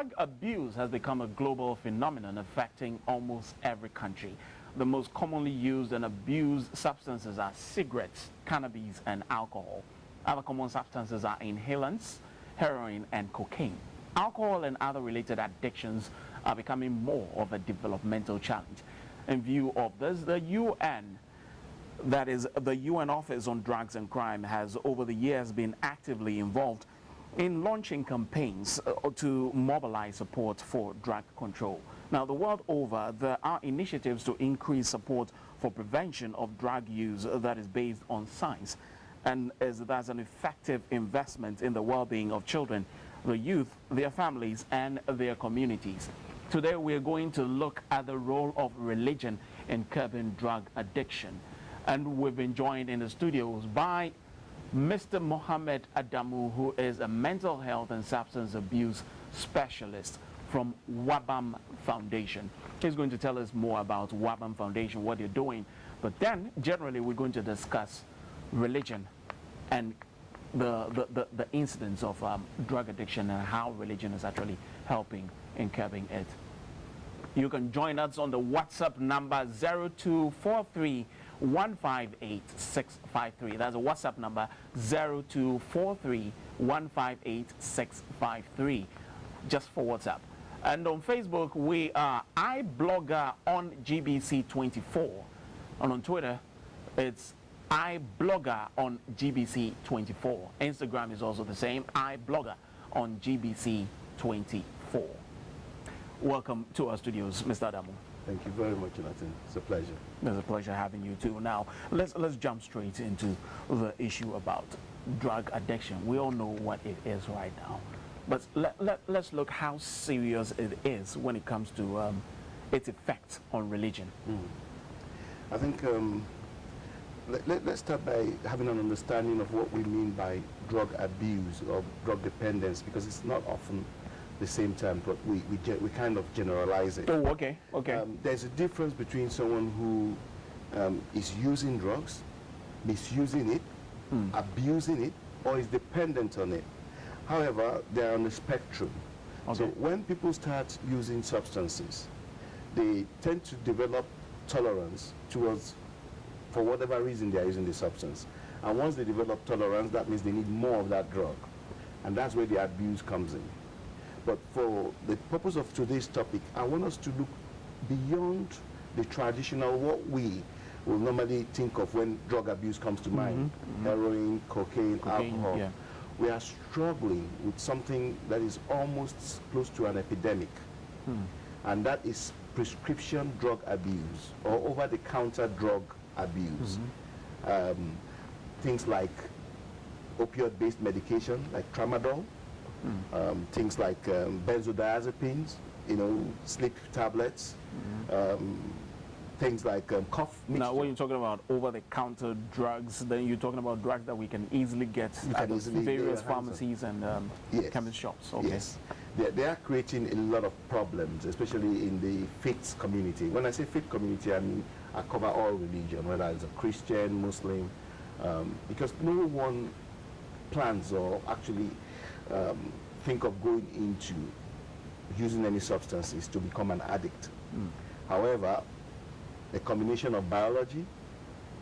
Drug abuse has become a global phenomenon affecting almost every country. The most commonly used and abused substances are cigarettes, cannabis, and alcohol. Other common substances are inhalants, heroin, and cocaine. Alcohol and other related addictions are becoming more of a developmental challenge. In view of this, the UN, that is the UN Office on Drugs and Crime, has over the years been actively involved in launching campaigns to mobilize support for drug control. Now, the world over, there are initiatives to increase support for prevention of drug use that is based on science, and that's an effective investment in the well-being of children, the youth, their families, and their communities. Today, we're going to look at the role of religion in curbing drug addiction. And we've been joined in the studios by Mr. Mohammed Adamu, who is a mental health and substance abuse specialist from WABAM Foundation. He's going to tell us more about WABAM Foundation, what they're doing. But then, generally, we're going to discuss religion and the incidence of drug addiction and how religion is actually helping in curbing it. You can join us on the WhatsApp number 0243 158 653. That's a WhatsApp number 0243 158 653, just for WhatsApp. And on Facebook, we are IBLOGGER on GBC24. And on Twitter, it's IBLOGGER on GBC24. Instagram is also the same, IBLOGGER on GBC24. Welcome to our studios, Mr. Adamu. Thank you very much, Jonathan. It's a pleasure. It's a pleasure having you too. Now, let's jump straight into the issue about drug addiction. We all know what it is right now, but let's look how serious it is when it comes to its effect on religion. I think let's start by having an understanding of what we mean by drug abuse or drug dependence, because it's not often the same term, but we kind of generalize it. Oh, okay, okay. There's a difference between someone who is using drugs, misusing it, abusing it, or is dependent on it. However, they're on the spectrum. Okay. So when people start using substances, they tend to develop tolerance towards, for whatever reason they're using the substance. And once they develop tolerance, that means they need more of that drug. And that's where the abuse comes in. But for the purpose of today's topic, I want us to look beyond the traditional, what we will normally think of when drug abuse comes to mind. Heroin, cocaine, alcohol. Yeah. We are struggling with something that is almost close to an epidemic. And that is prescription drug abuse or over-the-counter drug abuse. Things like opioid-based medication, like tramadol. Things like benzodiazepines, sleep tablets, things like cough mixture. Now, when you're talking about over-the-counter drugs, then you're talking about drugs that we can easily get at various pharmacies and chemist shops. Okay. Yes. They are creating a lot of problems, especially in the faith community. When I say faith community, I mean I cover all religion, whether it's a Christian, Muslim, because no one plans or actually think of going into using any substances to become an addict. However, a combination of biology,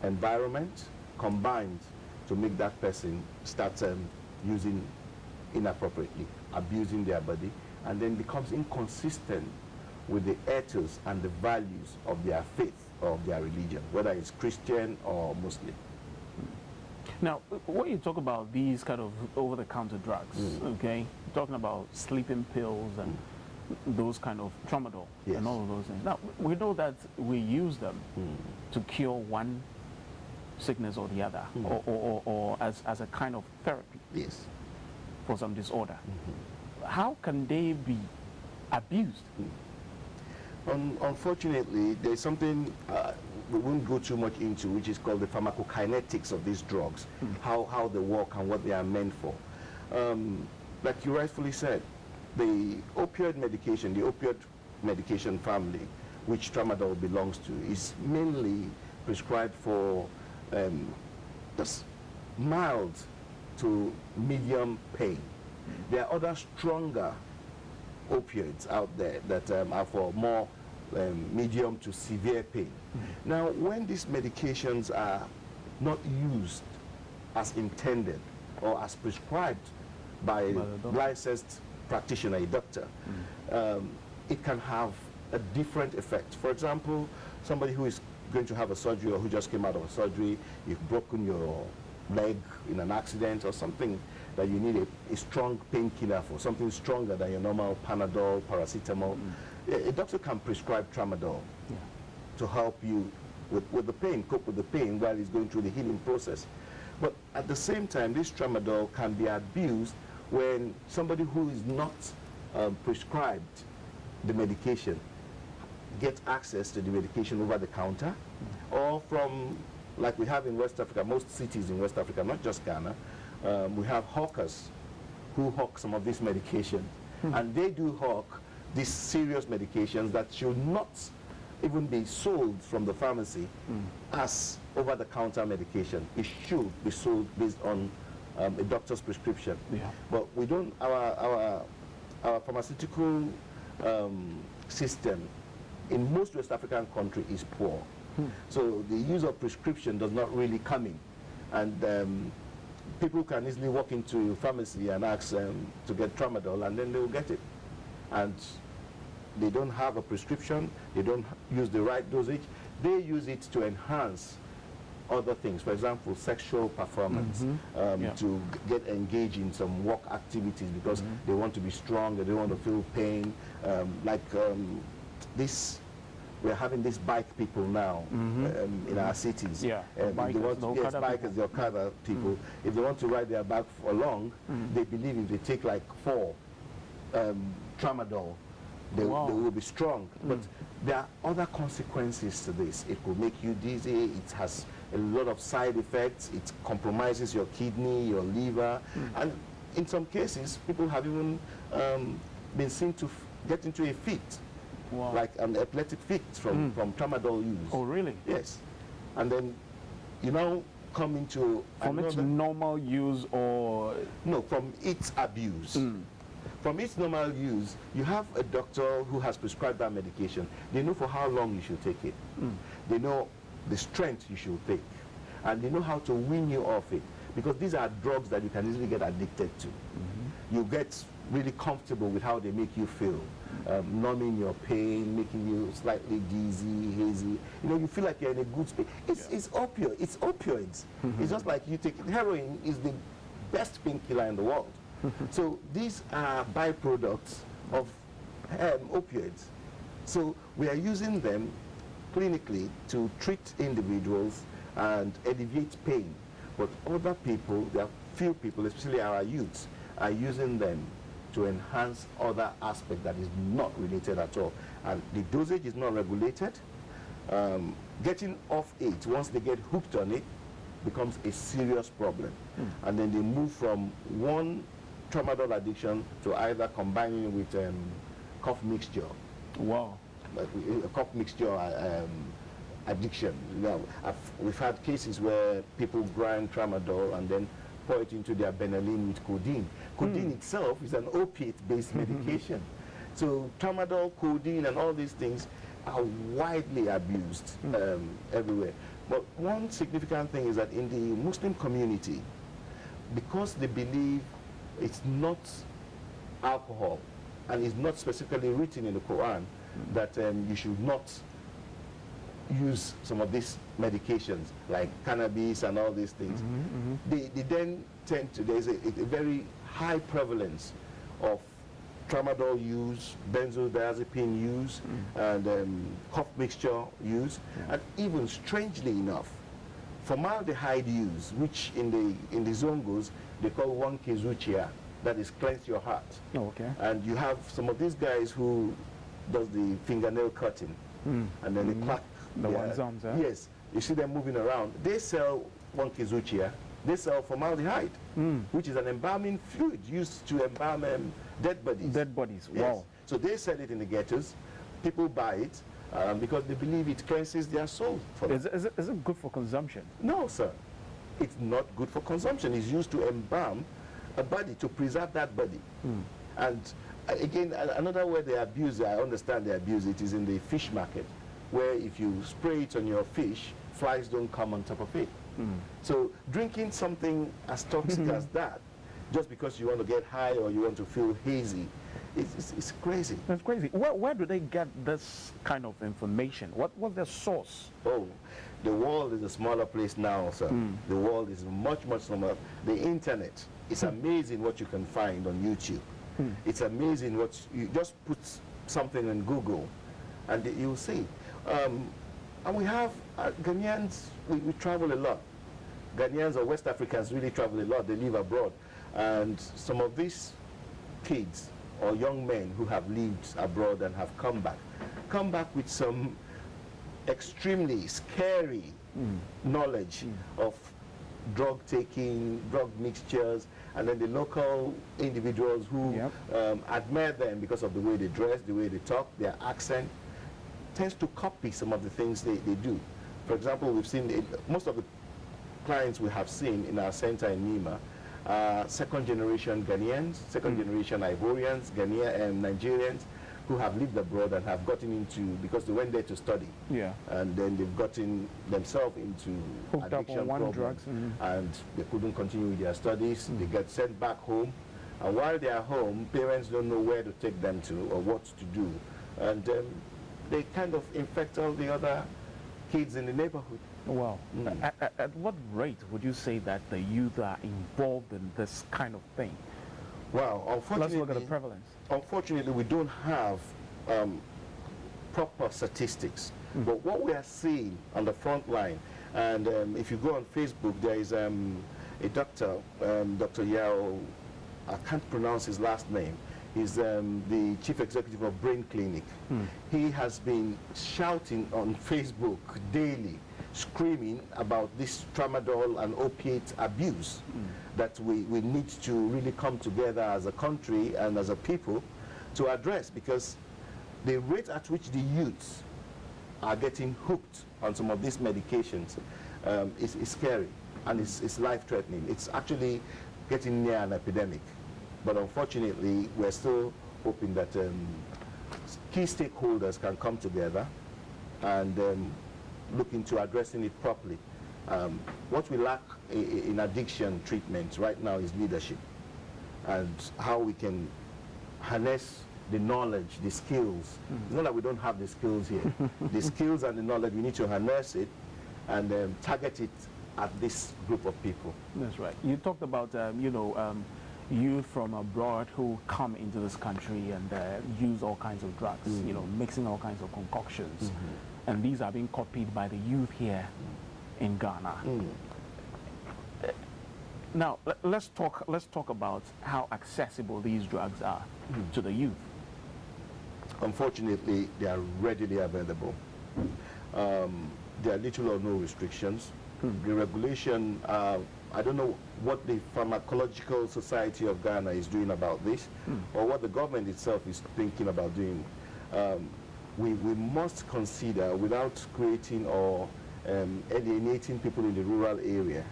environment, combined to make that person start using inappropriately, abusing their body, and then becomes inconsistent with the ethos and the values of their faith or of their religion, whether it's Christian or Muslim. Now, when you talk about these kind of over-the-counter drugs, okay, you're talking about sleeping pills and those kind of tramadol and all of those things. Now, we know that we use them to cure one sickness or the other, or as a kind of therapy for some disorder. How can they be abused? Unfortunately, there's something we won't go too much into, which is called the pharmacokinetics of these drugs, how they work and what they are meant for. Like you rightfully said, the opioid medication family, which tramadol belongs to, is mainly prescribed for just mild to medium pain. There are other stronger opioids out there that are for more medium to severe pain. Now, when these medications are not used as intended or as prescribed by a licensed practitioner, a doctor, it can have a different effect. For example, somebody who is going to have a surgery or who just came out of a surgery, you've broken your leg in an accident or something that you need a strong painkiller for, something stronger than your normal Panadol, paracetamol. A doctor can prescribe tramadol to help you with the pain, cope with the pain while he's going through the healing process. But at the same time, this tramadol can be abused when somebody who is not prescribed the medication gets access to the medication over the counter, or from, like we have in West Africa, most cities in West Africa, not just Ghana, we have hawkers who hawk some of this medication. And they do hawk these serious medications that should not even be sold from the pharmacy as over-the-counter medication. It should be sold based on a doctor's prescription. But we don't, our pharmaceutical system in most West African countries is poor. So the use of prescription does not really come in. And people can easily walk into a pharmacy and ask to get tramadol, and then they will get it. And they don't have a prescription, they don't use the right dosage, they use it to enhance other things. For example, sexual performance, to get engaged in some work activities because they want to be strong, they don't want to feel pain. We're having these bike people now in our cities. Bikers, the Okada people, if they want to ride their bike for long, they believe if they take like 4 tramadol, they will be strong. But there are other consequences to this. It will make you dizzy, it has a lot of side effects, it compromises your kidney, your liver, and in some cases, people have even been seen to get into a fit. Like an epileptic fit from tramadol use. Oh, really? Yes. And then you now come into from its normal use, or no, from its abuse. From its normal use, you have a doctor who has prescribed that medication. They know for how long you should take it. They know the strength you should take, and they know how to wean you off it, because these are drugs that you can easily get addicted to. You get really comfortable with how they make you feel, numbing your pain, making you slightly dizzy, hazy. You know, you feel like you're in a good space. It's opioids. It's just like you take heroin is the best painkiller in the world. So these are byproducts of opioids. So we are using them clinically to treat individuals and alleviate pain. But other people, there are few people, especially our youths, are using them to enhance other aspects that is not related at all. And the dosage is not regulated. Getting off it, once they get hooked on it, becomes a serious problem. And then they move from one tramadol addiction to either combining with cough mixture. Like a cough mixture addiction. You know, we've had cases where people grind tramadol and then pour it into their Benylin with codeine. Codeine itself is an opiate-based medication. So tramadol, codeine, and all these things are widely abused everywhere. But one significant thing is that in the Muslim community, because they believe it's not alcohol and it's not specifically written in the Quran that you should not use some of these medications like cannabis and all these things, they then tend to, there's a very high prevalence of tramadol use, benzodiazepine use, and cough mixture use, and even strangely enough, formaldehyde use, which in the Zongos they call 1 Kizuchia, that is cleanse your heart. And you have some of these guys who does the fingernail cutting, and then they clack. Yes, you see them moving around. They sell 1 Kizuchia. They sell formaldehyde, which is an embalming fluid used to embalm dead bodies. Dead bodies, yes. Wow. So they sell it in the ghettos. People buy it because they believe it cleanses their soul. For them. Is it good for consumption? No, sir. It's not good for consumption. It's used to embalm a body, to preserve that body. And Again, another way they abuse it, I understand they abuse it, is in the fish market, where if you spray it on your fish, flies don't come on top of it. So drinking something as toxic as that, just because you want to get high or you want to feel hazy, it's crazy. That's crazy. Where do they get this kind of information? What's their source? Oh, the world is a smaller place now, sir. The world is much, much smaller. The internet, it's amazing what you can find on YouTube. It's amazing what you just put something in Google and you'll see. And we have Ghanaians, we travel a lot. Ghanaians or West Africans really travel a lot. They live abroad. And some of these kids or young men who have lived abroad and have come back with some extremely scary knowledge of drug taking, drug mixtures, and then the local individuals who admire them because of the way they dress, the way they talk, their accent, tends to copy some of the things they do. For example, we've seen most of the clients we have seen in our center in Nima are second generation Ghanaians, second generation Ivorians, Nigerians, who have lived abroad and have gotten into, because they went there to study. And then they've gotten themselves into hooked addiction up on problems, drugs. and they couldn't continue with their studies. They get sent back home. And while they are home, parents don't know where to take them to or what to do. And they kind of infect all the other kids in the neighborhood. Wow. At what rate would you say that the youth are involved in this kind of thing? Well, unfortunately, let's look at the prevalence. Unfortunately, we don't have proper statistics. But what we are seeing on the front line, and if you go on Facebook, there is a doctor, Dr. Yao, I can't pronounce his last name. He's the chief executive of Brain Clinic. He has been shouting on Facebook daily, screaming about this tramadol and opiate abuse that we need to really come together as a country and as a people to address, because the rate at which the youths are getting hooked on some of these medications is scary, and it's life-threatening. It's actually getting near an epidemic. But unfortunately, we're still hoping that key stakeholders can come together and look into addressing it properly. What we lack in addiction treatment right now is leadership, and how we can harness the knowledge, the skills. It's not that we don't have the skills here. The skills and the knowledge, we need to harness it and target it at this group of people. That's right. You talked about, youth from abroad who come into this country and use all kinds of drugs, mixing all kinds of concoctions. And these are being copied by the youth here in Ghana. Now, let's talk about how accessible these drugs are to the youth. Unfortunately, they are readily available. There are little or no restrictions. The regulation, I don't know what the Pharmacological Society of Ghana is doing about this, or what the government itself is thinking about doing. We must consider, without creating or alienating people in the rural area,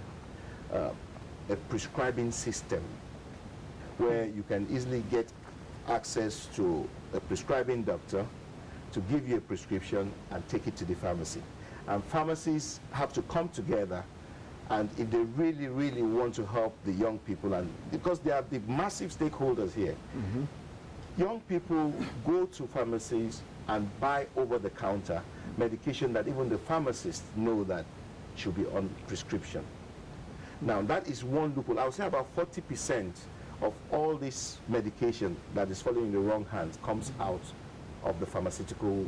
a prescribing system where you can easily get access to a prescribing doctor to give you a prescription and take it to the pharmacy. And pharmacies have to come together, and if they really, really want to help the young people, and because they are the massive stakeholders here, young people go to pharmacies and buy over-the-counter medication that even the pharmacists know that should be on prescription. Now, that is one loophole. I would say about 40% of all this medication that is falling in the wrong hands comes out of the pharmaceutical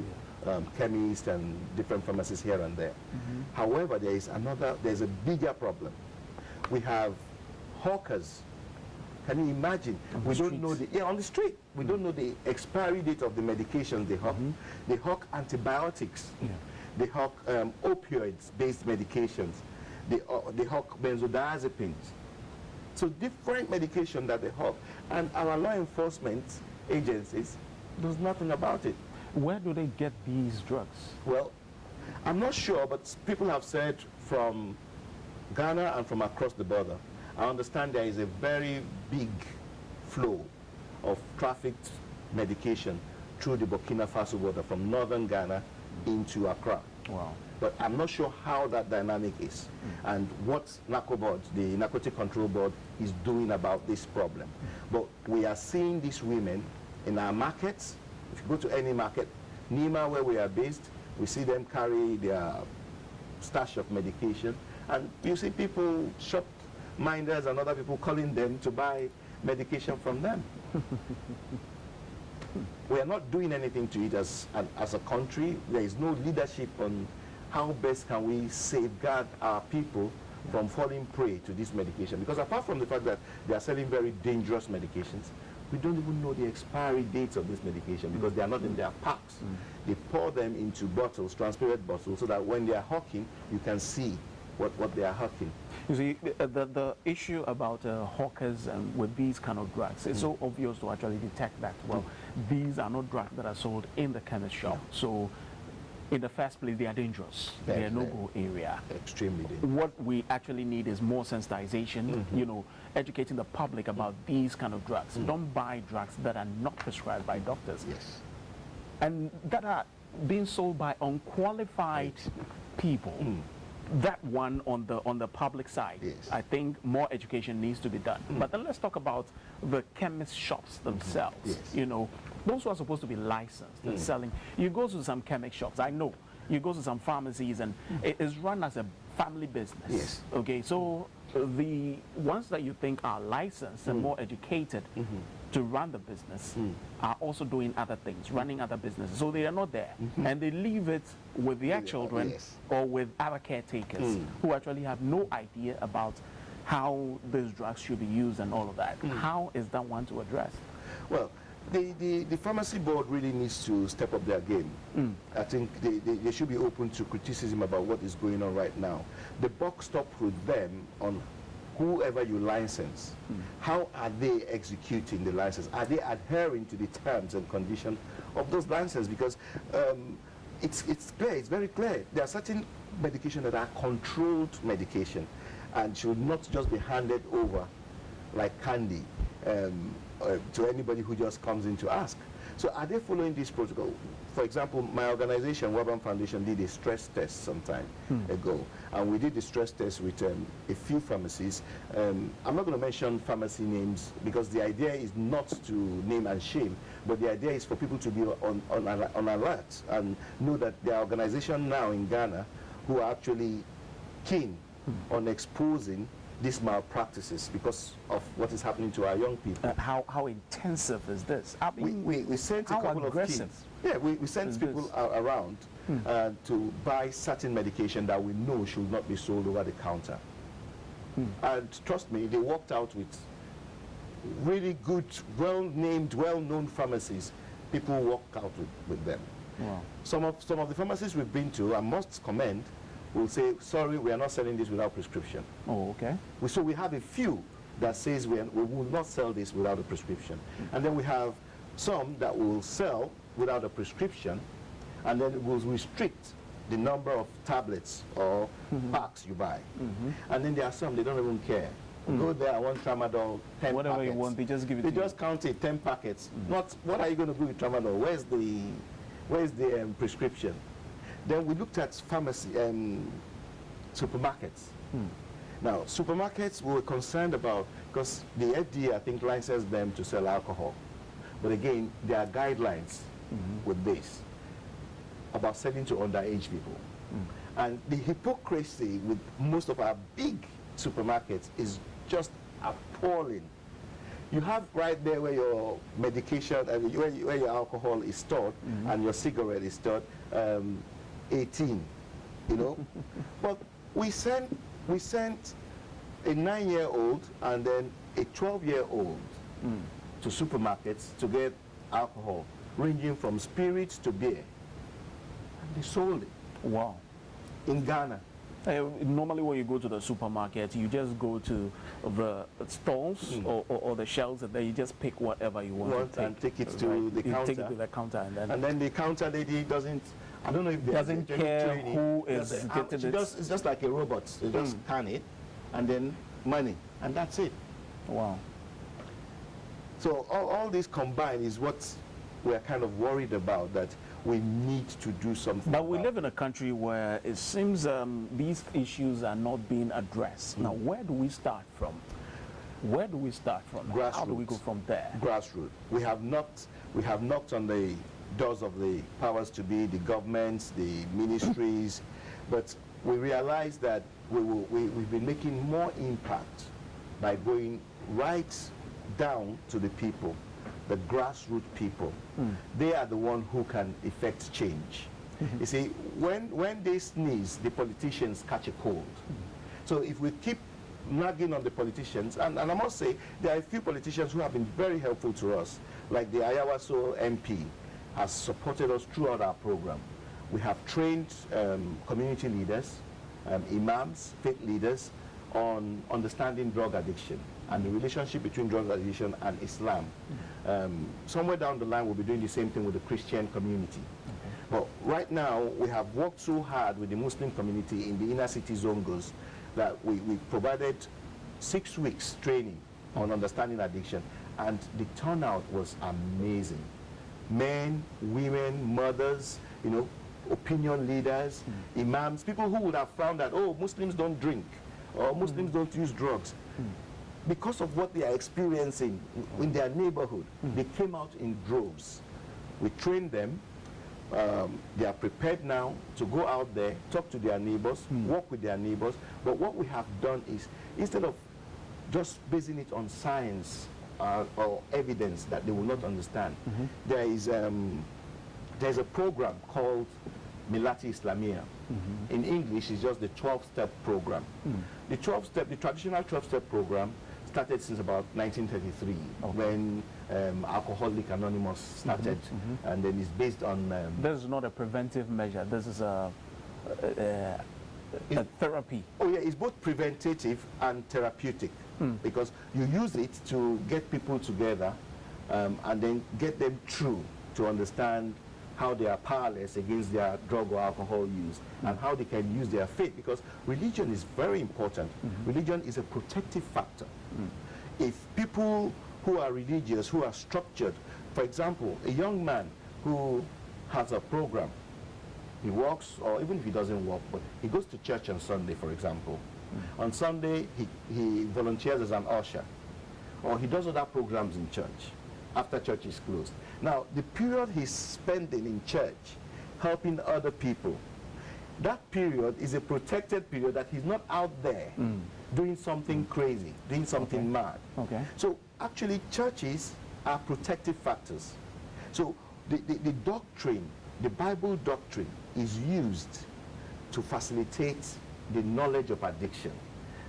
chemists and different pharmacies here and there. However, there's a bigger problem. We have hawkers. Can you imagine? We don't know on the street. We don't know the expiry date of the medications they hawk. They hawk antibiotics. They hawk opioids-based medications. They hawk benzodiazepines. So different medication that they hawk, and our law enforcement agencies does nothing about it. Where do they get these drugs? Well, I'm not sure, but people have said from Ghana and from across the border. I understand there is a very big flow of trafficked medication through the Burkina Faso border from northern Ghana into Accra. Wow. But I'm not sure how that dynamic is and what NACOBOD, the Narcotic Control Board, is doing about this problem. But we are seeing these women in our markets. If you go to any market, Nima, where we are based, we see them carry their stash of medication. And you see people, shop minders and other people calling them to buy medication from them. We are not doing anything to it as a country. There is no leadership on how best can we safeguard our people from falling prey to this medication. Because apart from the fact that they are selling very dangerous medications, we don't even know the expiry dates of this medication because they are not in their packs. They pour them into bottles, transparent bottles, so that when they are hawking, you can see what they are hawking. You see, the issue about hawkers with these kind of drugs, it's so obvious to actually detect that, well, these are not drugs that are sold in the chemist shop. So in the first place, they are dangerous. They are no-go area. Extremely dangerous. What we actually need is more sensitization, you know, educating the public about these kind of drugs. Don't buy drugs that are not prescribed by doctors. Yes. And that are being sold by unqualified people. That one on the public side. Yes. I think more education needs to be done. But then let's talk about the chemist shops themselves. Yes. You know, those who are supposed to be licensed and selling. You go to some chemist shops, I know. You go to some pharmacies and it is run as a family business. Yes. Okay, so the ones that you think are licensed and more educated to run the business are also doing other things, running other businesses. So they are not there. And they leave it with their children or with other caretakers who actually have no idea about how these drugs should be used and all of that. How is that one to address? Well, the pharmacy board really needs to step up their game. I think they should be open to criticism about what is going on right now. The buck stops with them on whoever you license. How are they executing the license? Are they adhering to the terms and conditions of those licenses? Because it's clear, it's very clear. There are certain medications that are controlled medication and should not just be handed over like candy to anybody who just comes in to ask. So are they following this protocol? For example, my organization, Wabam Foundation, did a stress test some time ago. And we did the stress test with a few pharmacies. I'm not going to mention pharmacy names because the idea is not to name and shame, but the idea is for people to be on alert and know that there are organizations now in Ghana who are actually keen on exposing these malpractices because of what is happening to our young people. How intensive is this? I mean, we sent a couple of kids. Yeah, we sent people around to buy certain medication that we know should not be sold over the counter. And trust me, they walked out with really good, well-named, well-known pharmacies. People walked out with them. Wow. Some of the pharmacies we've been to, I must commend, will say, sorry, we are not selling this without prescription. Oh, okay. So we have a few that says we will not sell this without a prescription. And then we have some that will sell without a prescription, and then it will restrict the number of tablets or packs you buy. And then there are some, they don't even care. Go there, I want tramadol, 10 Whatever packets. you want, they just give it to you. They just count it, 10 packets. Not, what are you going to do with tramadol? Where's the prescription? Then we looked at pharmacy and supermarkets. Now, supermarkets we were concerned about because the FDA, I think, licenses them to sell alcohol. But again, there are guidelines with this about selling to underage people. And the hypocrisy with most of our big supermarkets is just appalling. You have right there where your medication, where your alcohol is stored and your cigarette is stored, 18, you know. But we sent a 9-year-old and then a 12-year-old to supermarkets to get alcohol, ranging from spirits to beer. And they sold it. Wow. In Ghana. Normally when you go to the supermarket, you just go to the stalls or the shelves and then you just pick whatever you want to take. And take it to the counter. Take it to the counter and then the counter lady doesn't, I don't know if they doesn't care who is getting it. It's just like a robot. They just scan it and then money, and that's it. Wow. So all this combined is what we're kind of worried about, that we need to do something. But we live in a country where it seems these issues are not being addressed. Now, where do we start from? Where do we start from? Grassroots. How do we go from there? Grassroots. We have knocked on the doors of the powers to be, the governments, the ministries, but we realize that we've been making more impact by going right down to the people, the grassroots people. They are the one who can effect change. You see, when they sneeze, the politicians catch a cold. So if we keep nagging on the politicians, and I must say, there are a few politicians who have been very helpful to us, like the Ayawaso MP has supported us throughout our program. We have trained community leaders, imams, faith leaders, on understanding drug addiction and the relationship between drug addiction and Islam. Somewhere down the line, we'll be doing the same thing with the Christian community. But right now, we have worked so hard with the Muslim community in the inner city zongos that we provided 6 weeks training on understanding addiction, and the turnout was amazing. Men, women, mothers, you know, opinion leaders, imams, people who would have found that, oh, Muslims don't drink, or Muslims don't use drugs. Because of what they are experiencing in their neighborhood, they came out in droves. We trained them. They are prepared now to go out there, talk to their neighbors, work with their neighbors. But what we have done is, instead of just basing it on science or evidence that they will not understand, there's a program called Milati Islamia. In English, it's just the 12-step program. The traditional 12-step program started since about 1933, when Alcoholic Anonymous started, and then it's based on... This is not a preventive measure, this is a therapy. Oh yeah, it's both preventative and therapeutic, because you use it to get people together and then get them through to understand how they are powerless against their drug or alcohol use, and how they can use their faith, because religion is very important. Religion is a protective factor. If people who are religious, who are structured, for example, a young man who has a program, he works, or even if he doesn't work, but he goes to church on Sunday, for example. On Sunday, he volunteers as an usher, or he does other programs in church after church is closed. Now, the period he's spending in church, helping other people, that period is a protected period, that he's not out there doing something crazy, doing something mad. So actually, churches are protective factors. So the doctrine, the Bible doctrine, is used to facilitate the knowledge of addiction.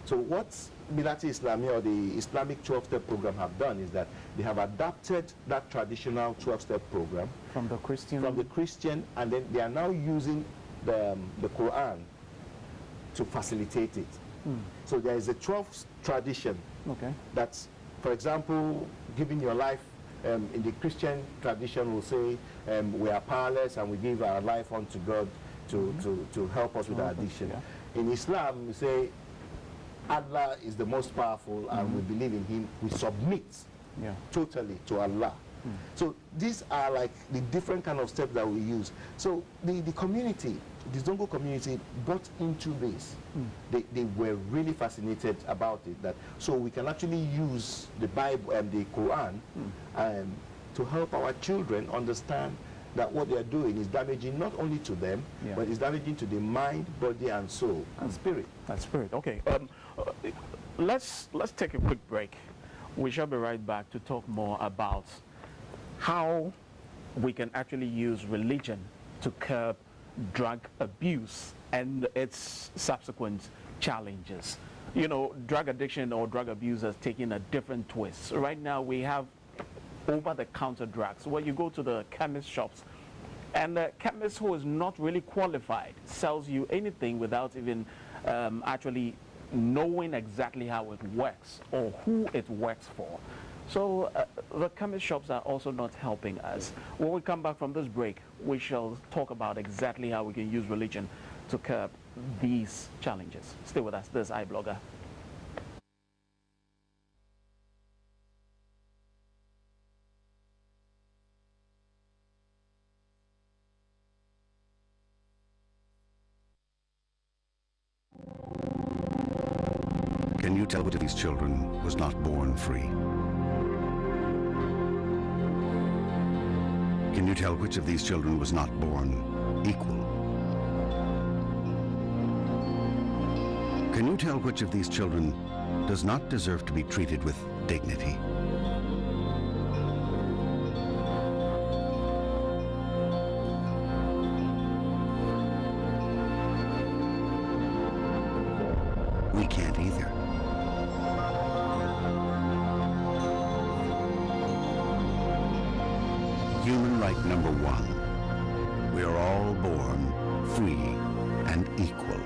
So what Milati Islamia, or the Islamic 12-step program, have done is that they have adapted that traditional 12-step program from the Christian, and then they are now using the Quran to facilitate it. So there is a 12th tradition that's, for example, giving your life. In the Christian tradition, will say we are powerless and we give our life unto God to help us with our addiction. In Islam, we say Allah is the most powerful, and we believe in Him. We submit totally to Allah. So these are like the different kind of steps that we use. So the community, the Zongo community, brought into this. They were really fascinated about it. That so we can actually use the Bible and the Quran to help our children understand that what they are doing is damaging not only to them, but it's damaging to the mind, body, and soul, and spirit. And spirit. Okay. Let's take a quick break. We shall be right back to talk more about how we can actually use religion to curb drug abuse and its subsequent challenges. You know, drug addiction or drug abuse has taken a different twist. Right now we have over-the-counter drugs where you go to the chemist shops, and the chemist who is not really qualified sells you anything without even actually knowing exactly how it works or who it works for. So the chemist shops are also not helping us. When we come back from this break, we shall talk about exactly how we can use religion to curb these challenges. Stay with us. This is iBlogger. Can you tell which of these children was not born free? Can you tell which of these children was not born equal? Can you tell which of these children does not deserve to be treated with dignity? We can't either. Human right number one. We are all born free and equal.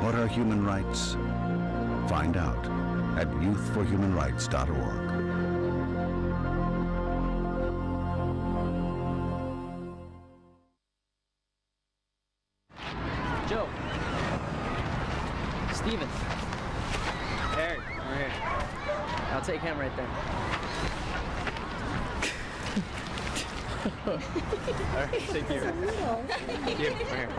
What are human rights? Find out at youthforhumanrights.org. Joe. Steven. Eric, over here. I'll take him right there. All right, take you. You, over here.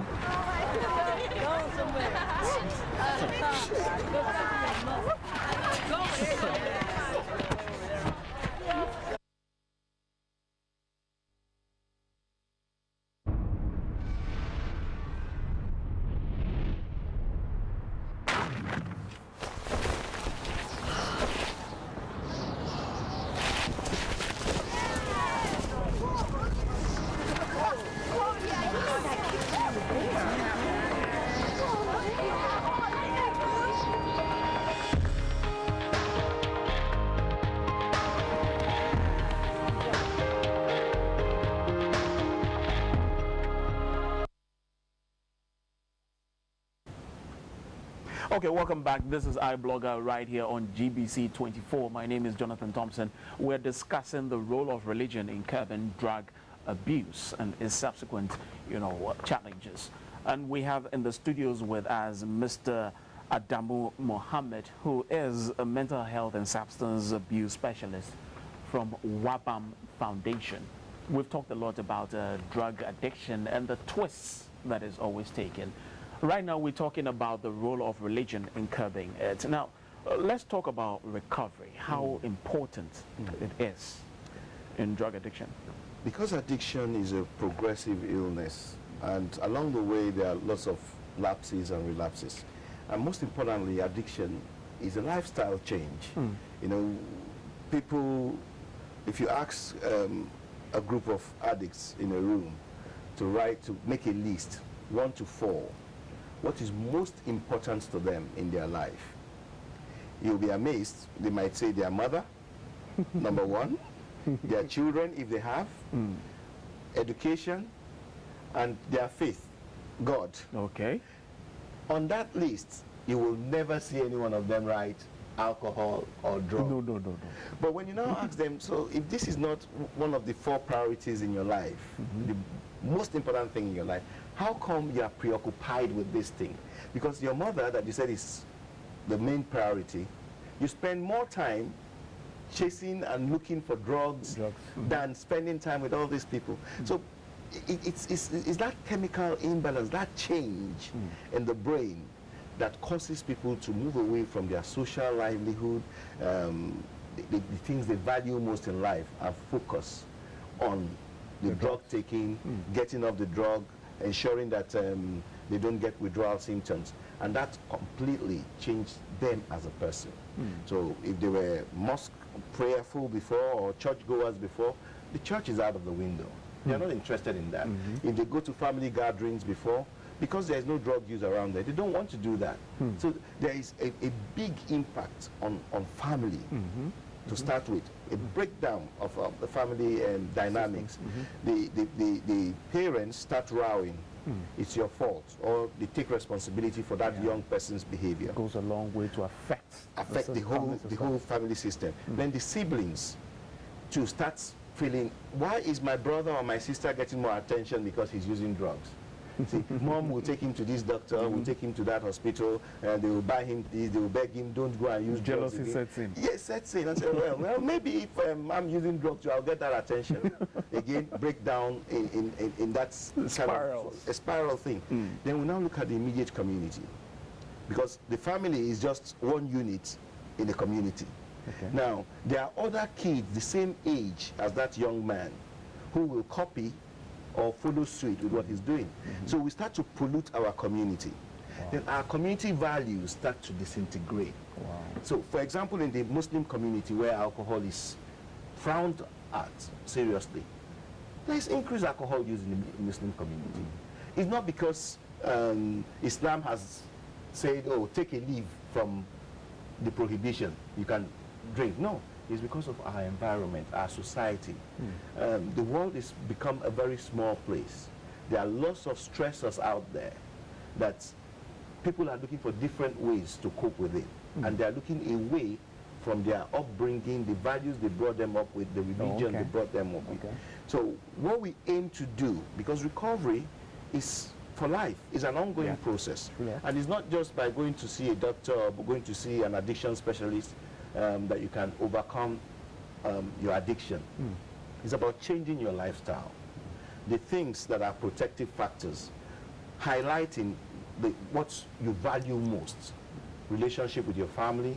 Okay, welcome back. This is IBLOGGER right here on GBC 24. My name is Jonathan Thompson. We're discussing the role of religion in curbing drug abuse and its subsequent, challenges. And we have in the studios with us Mr. ADAMU Mohammed, who is a mental health and substance abuse specialist from WABAM Foundation. We've talked a lot about drug addiction and the twists that is always taken. Right now, we're talking about the role of religion in curbing it. Now, let's talk about recovery, how important it is in drug addiction. Because addiction is a progressive illness, and along the way, there are lots of lapses and relapses. And most importantly, addiction is a lifestyle change. People, if you ask a group of addicts in a room to make a list, 1 to 4, what is most important to them in their life, you'll be amazed. They might say their mother, number 1, their children if they have, education, and their faith, God. Okay. On that list, you will never see any one of them write alcohol or drug. No. But when you now ask them, so if this is not one of the 4 priorities in your life, the most important thing in your life, how come you are preoccupied with this thing? Because your mother, that you said is the main priority, you spend more time chasing and looking for drugs than spending time with all these people. So it's that chemical imbalance, that change in the brain that causes people to move away from their social livelihood, the things they value most in life, and focus on the drug taking, getting off the drug, ensuring that they don't get withdrawal symptoms. And that completely changed them as a person. So if they were mosque prayerful before or churchgoers before, the church is out of the window. They're not interested in that. If they go to family gatherings before, because there's no drug use around there, they don't want to do that. So there is a big impact on family to start with, a breakdown of the family dynamics. The parents start rowing. It's your fault, or they take responsibility for that young person's behavior. It goes a long way to affect the whole family system. Then the siblings to start feeling, why is my brother or my sister getting more attention because he's using drugs? See, mom will take him to this doctor, will take him to that hospital, and they will buy him this, they will beg him, don't go and use drugs Jealousy again. sets in. Yes, sets in. And say, well, maybe if I'm using drugs, I'll get that attention. Again, break down in that Spiral. Kind of a spiral thing. Then we now look at the immediate community, because the family is just one unit in the community. Okay. Now, there are other kids the same age as that young man who will copy or follow suit with what he's doing. So we start to pollute our community. Then our community values start to disintegrate. So, for example, in the Muslim community where alcohol is frowned at seriously, there is increased alcohol use in the Muslim community. It's not because Islam has said, oh, take a leave from the prohibition, you can drink. No, it's because of our environment, our society. The world has become a very small place. There are lots of stressors out there that people are looking for different ways to cope with it. And they are looking away from their upbringing, the values they brought them up with, the religion they brought them up with. So what we aim to do, because recovery is for life, is an ongoing process. And it's not just by going to see a doctor or going to see an addiction specialist that you can overcome your addiction. It's about changing your lifestyle. The things that are protective factors, highlighting what you value most. Relationship with your family,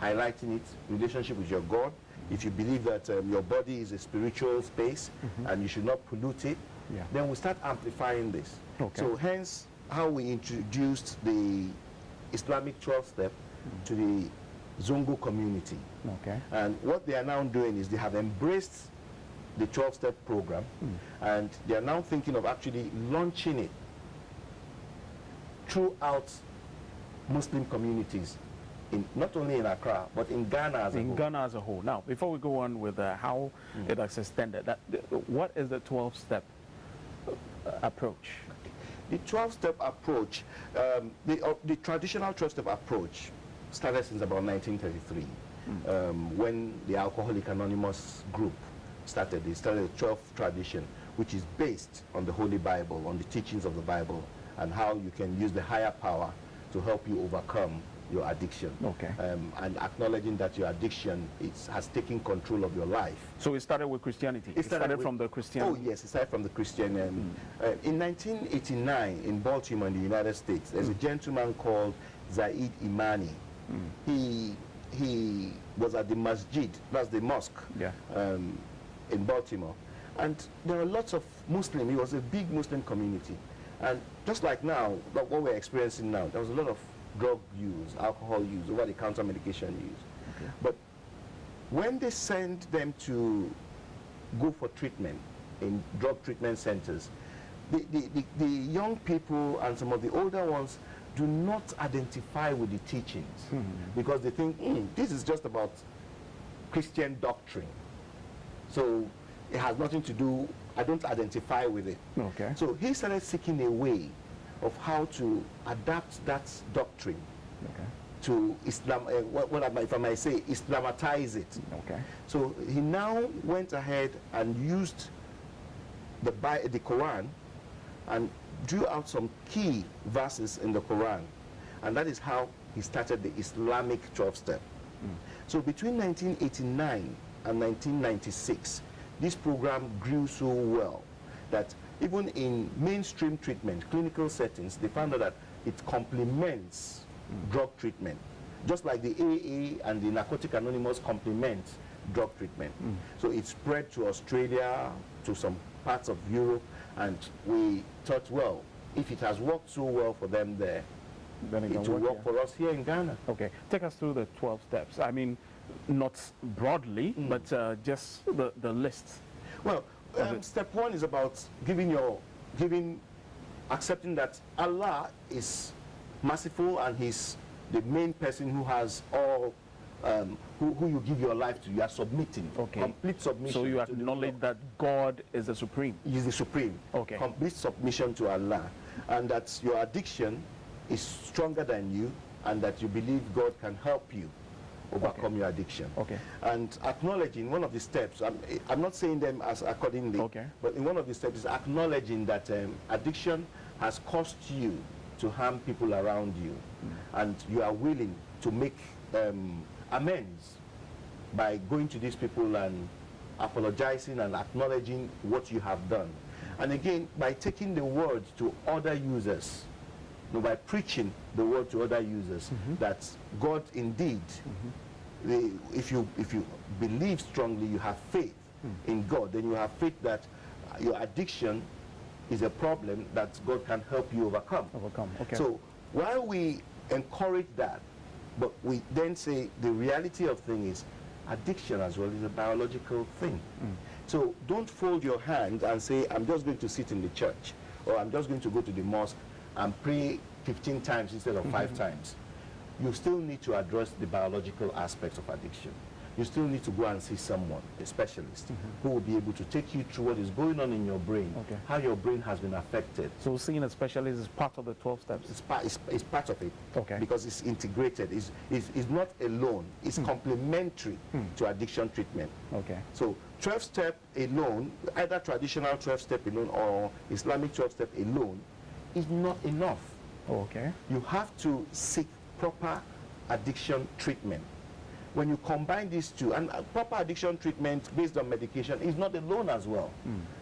highlighting it, relationship with your God. If you believe that your body is a spiritual space and you should not pollute it, then we start amplifying this. So hence how we introduced the Islamic 12-step to the Zongo community. And what they are now doing is they have embraced the 12-step program and they are now thinking of actually launching it throughout Muslim communities, not only in Accra, but in Ghana as a whole. In Ghana as a whole. Now, before we go on with how it has extended, what is the 12-step approach? The 12-step approach, the traditional 12-step approach started since about 1933, when the Alcoholic Anonymous group started. They started a 12th tradition, which is based on the Holy Bible, on the teachings of the Bible, and how you can use the higher power to help you overcome your addiction. And acknowledging that your addiction has taken control of your life. So it started with Christianity? It started from the Christian? Oh yes, it started from the Christian. In 1989, in Baltimore, in the United States, there's a gentleman called Zaid Imani. He was at the masjid, that's the mosque, in Baltimore. And there are lots of Muslims. It was a big Muslim community. And just like now, what we're experiencing now, there was a lot of drug use, alcohol use, over-the-counter medication use. But when they send them to go for treatment in drug treatment centers, the young people and some of the older ones do not identify with the teachings because they think, this is just about Christian doctrine. So it has nothing to do, I don't identify with it. So he started seeking a way of how to adapt that doctrine to Islam, if I might say, Islamatize it. So he now went ahead and used the Quran and drew out some key verses in the Quran. And that is how he started the Islamic 12-step. So between 1989 and 1996, this program grew so well that even in mainstream treatment, clinical settings, they found out that it complements drug treatment, just like the AA and the Narcotic Anonymous complement drug treatment. So it spread to Australia, to some parts of Europe, and we thought, well, if it has worked so well for them there, then it will work for us here in Ghana. Take us through the 12 steps. I mean, not broadly, but just the list. Well, step one is about accepting that Allah is merciful and He's the main person who has all, who you give your life to. You are submitting, complete submission. So you acknowledge that God is the supreme. He is the supreme. Complete submission to Allah, and that your addiction is stronger than you, and that you believe God can help you overcome your addiction. And acknowledging one of the steps, I'm not saying them as accordingly, but in one of the steps is acknowledging that addiction has caused you to harm people around you, and you are willing to make amends by going to these people and apologizing and acknowledging what you have done. And again, by taking the word to other users, by preaching the word to other users, that God indeed, if you believe strongly, you have faith in God, then you have faith that your addiction is a problem that God can help you overcome. Okay. So while we encourage that, but we then say the reality of things is addiction as well is a biological thing. So don't fold your hands and say, I'm just going to sit in the church, or I'm just going to go to the mosque and pray 15 times instead of 5 times. You still need to address the biological aspects of addiction. You still need to go and see someone, a specialist, who will be able to take you through what is going on in your brain, how your brain has been affected. So seeing a specialist is part of the 12 steps? It's part of it, Okay. because it's integrated. It's not alone. It's complementary to addiction treatment. Okay. So 12-step alone, either traditional 12-step alone or Islamic 12-step alone, is not enough. Okay. You have to seek proper addiction treatment. When you combine these two, and proper addiction treatment based on medication is not alone as well,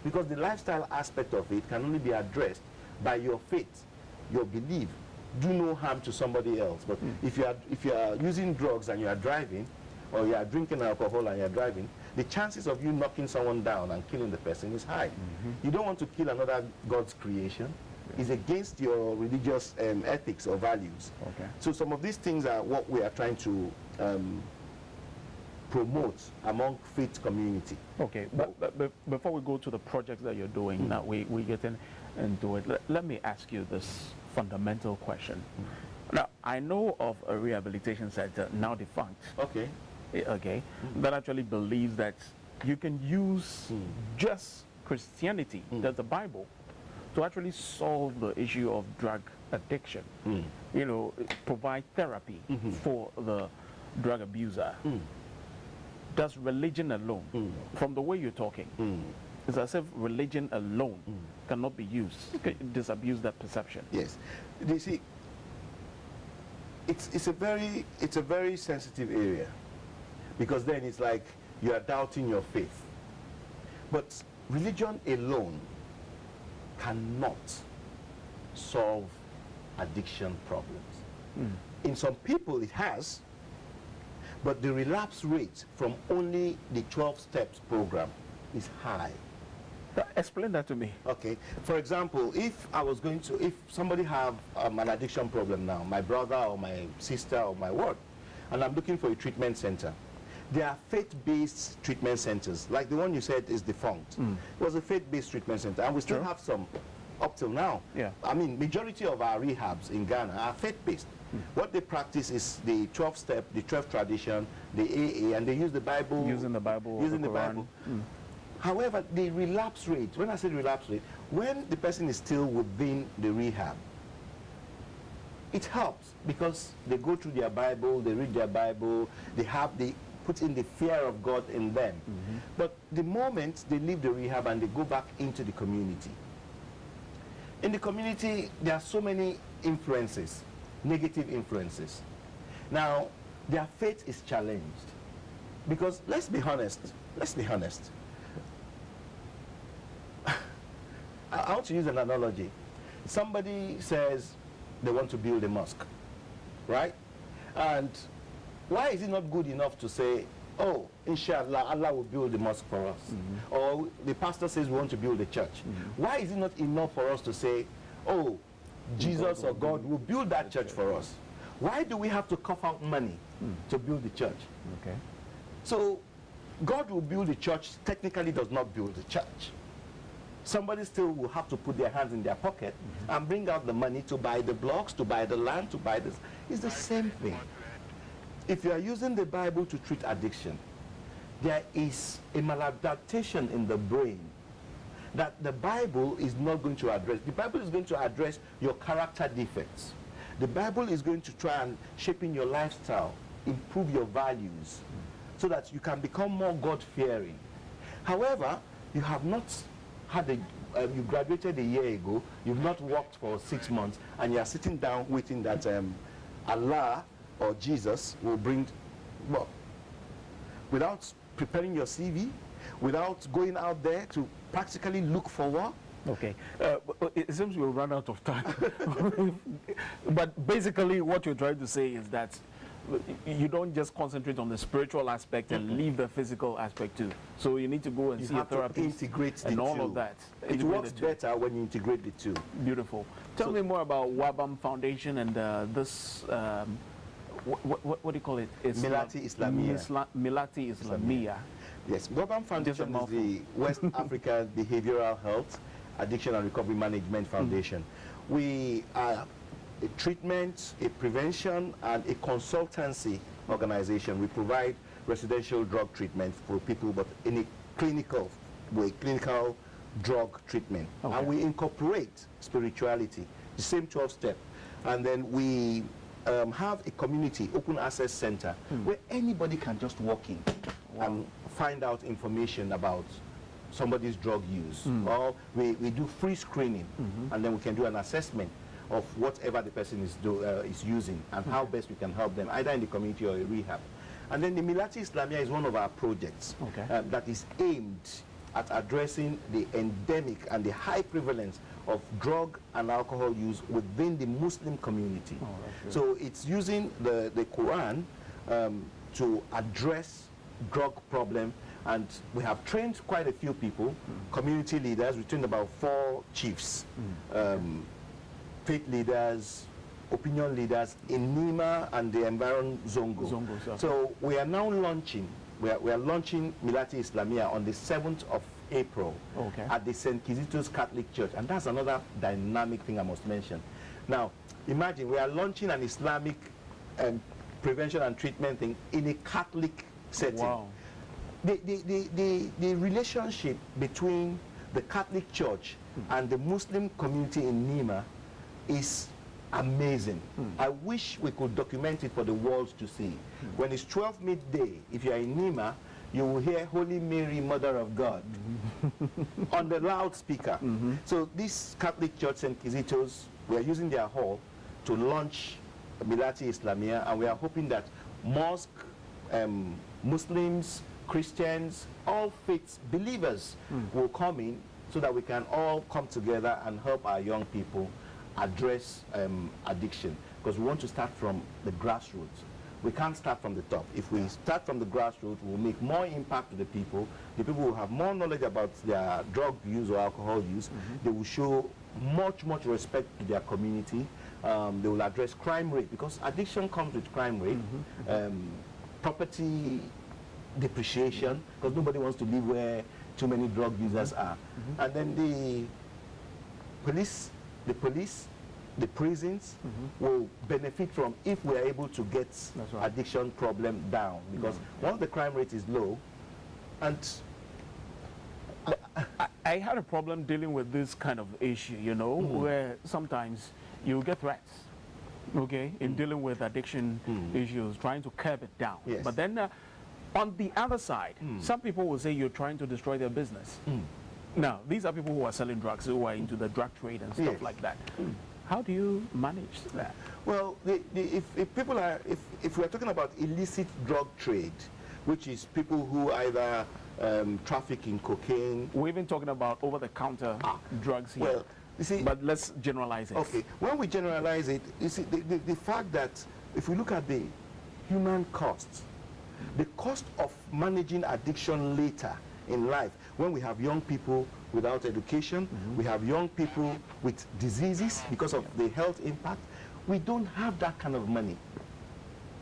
because the lifestyle aspect of it can only be addressed by your faith, your belief. Do no harm to somebody else. But if you are using drugs and you are driving, or you are drinking alcohol and you are driving, the chances of you knocking someone down and killing the person is high. You don't want to kill another God's creation. It's against your religious ethics or values. Okay. So some of these things are what we are trying to promote among faith community. Okay, but before we go to the projects that you're doing, now we get into it, let me ask you this fundamental question. Now, I know of a rehabilitation center, now defunct, Okay. that actually believes that you can use just Christianity, that's the Bible, to actually solve the issue of drug addiction. You know, provide therapy for the drug abuser. Does religion alone, from the way you're talking, it's as if religion alone cannot be used to disabuse that perception? Yes. You see, it's a very sensitive area, because then it's like you are doubting your faith. But religion alone cannot solve addiction problems. In some people it has, but the relapse rate from only the 12 steps program is high. Explain that to me. Okay. For example, if somebody have an addiction problem now, my brother or my sister or my work, and I'm looking for a treatment center, there are faith-based treatment centers, like the one you said is defunct. It was a faith-based treatment center, and we still have some up till now. Yeah. I mean, majority of our rehabs in Ghana are faith-based. What they practice is the 12-step, the 12 tradition, the AA, and they use the Bible. Using the Bible. Using the Quran. Bible. However, the relapse rate, when I say relapse rate, when the person is still within the rehab, it helps because they go through their Bible, they read their Bible, they put in the fear of God in them. But the moment they leave the rehab and they go back into the community, in the community there are so many influences, negative influences. Now, their faith is challenged. Because let's be honest. I want to use an analogy. Somebody says they want to build a mosque, right? And why is it not good enough to say, oh, inshallah, Allah will build the mosque for us? Or the pastor says we want to build a church. Why is it not enough for us to say, oh, Jesus or God will build that church for us? Why do we have to cough out money to build the church? Okay. So God will build the church, technically does not build the church. Somebody still will have to put their hands in their pocket and bring out the money to buy the blocks, to buy the land, to buy this. It's the same thing. If you are using the Bible to treat addiction, there is a maladaptation in the brain that the Bible is not going to address. The Bible is going to address your character defects. The Bible is going to try and shape in your lifestyle, improve your values, so that you can become more God-fearing. However, you have not had you graduated a year ago, you've not worked for 6 months, and you are sitting down waiting that Allah or Jesus will bring, well, without preparing your CV, without going out there to practically look for work. Okay, it seems we'll run out of time. But basically what you're trying to say is that you don't just concentrate on the spiritual aspect and leave the physical aspect too. So you need to go and see a therapist and all of that. It works better when you integrate the two. Beautiful. Tell me more about WABAM Foundation and this, what do you call it? Milati Islamia. Milati Islamia. Yes, WABAM Foundation is the West African Behavioral Health, Addiction and Recovery Management Foundation. We are a treatment, a prevention, and a consultancy organization. We provide residential drug treatment for people, but in a clinical way, clinical drug treatment. Okay. And we incorporate spirituality, the same 12-step. And then we have a community open access center where anybody can just walk in and find out information about somebody's drug use. Or we do free screening, and then we can do an assessment of whatever the person is using and how best we can help them, either in the community or a rehab. And then the Milati Islamia is one of our projects that is aimed at addressing the endemic and the high prevalence of drug and alcohol use within the Muslim community. So it's using the Quran to address drug problem, and we have trained quite a few people, community leaders. We trained about 4 chiefs, faith leaders, opinion leaders in Nima and the environment Zongo. So we are now launching, we are launching Milati Islamia on the 7th of April at the St. Kizito's Catholic Church, and that's another dynamic thing I must mention. Now, imagine we are launching an Islamic prevention and treatment thing in a Catholic setting. Wow. The relationship between the Catholic Church and the Muslim community in Nima is amazing. I wish we could document it for the world to see. When it's 12 midday, if you are in Nima, you will hear Holy Mary, Mother of God, on the loudspeaker. So this Catholic Church, St. Kizito's, we are using their hall to launch Milati Islamia, and we are hoping that mosque, Muslims, Christians, all faiths, believers will come in so that we can all come together and help our young people address addiction, because we want to start from the grassroots. We can't start from the top. If we start from the grassroots, we'll make more impact to the people. The people will have more knowledge about their drug use or alcohol use. They will show much respect to their community. They will address crime rate, because addiction comes with crime rate, property depreciation, because nobody wants to live where too many drug users are. And then the police, the prisons will benefit from if we are able to get addiction problem down, because once the crime rate is low, and I had a problem dealing with this kind of issue, you know, where sometimes you get threats, in dealing with addiction issues, trying to curb it down. But then on the other side, some people will say you're trying to destroy their business. Now, these are people who are selling drugs, who are into the drug trade and stuff like that. How do you manage that? Well, if people are, if we're talking about illicit drug trade, which is people who either traffic in cocaine. We're even talking about over-the-counter drugs here. Well, you see, but let's generalize it. Okay, when we generalize it, you see, the fact that if we look at the human costs, the cost of managing addiction later in life, when we have young people without education, we have young people with diseases because of the health impact, we don't have that kind of money.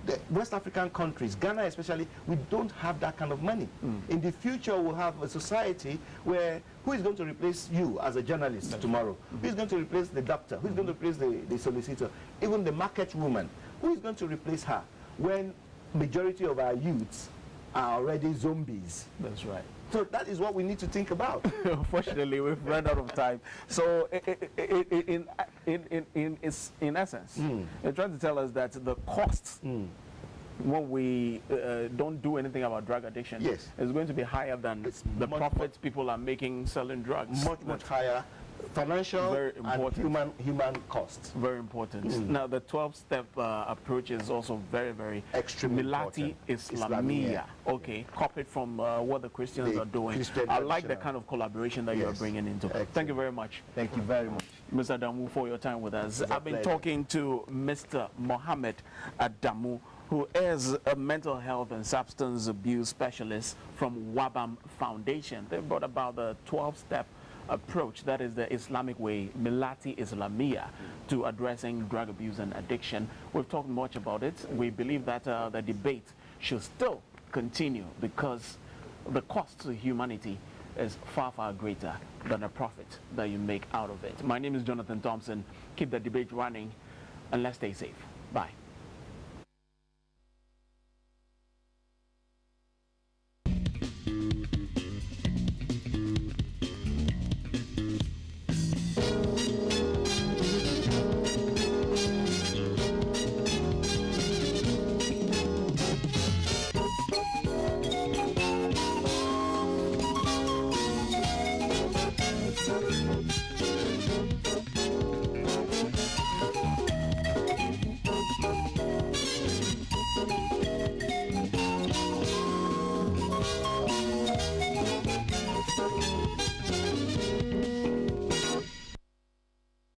The West African countries, Ghana especially, we don't have that kind of money. In the future, we'll have a society where who is going to replace you as a journalist tomorrow? Who is going to replace the doctor? Who is going to replace the solicitor? Even the market woman, who is going to replace her when majority of our youths are already zombies? That's right. So that is what we need to think about. Unfortunately, we've run out of time. So in essence, you're trying to tell us that the costs when we don't do anything about drug addiction, yes, it's going to be higher than the profits people are making selling drugs. Much higher. Financial very important. and human costs. Very important. Now, the 12-step approach is also very extremely Milati important. Islamia. Okay, copied from what the Christians are doing. I like the kind of collaboration that you are bringing into. Excellent. Thank you very much. Thank you very much, Mr. Adamu, for your time with us. I've been pleasure. talking to Mr. Mohammed Adamu, who is a mental health and substance abuse specialist from WABAM Foundation. They brought about the 12-step approach, that is the Islamic way, Milati Islamia, to addressing drug abuse and addiction. We've talked much about it. We believe that the debate should still continue because the cost to humanity is far greater than the profit that you make out of it. My name is Jonathan Thompson. Keep the debate running and let's stay safe. Bye.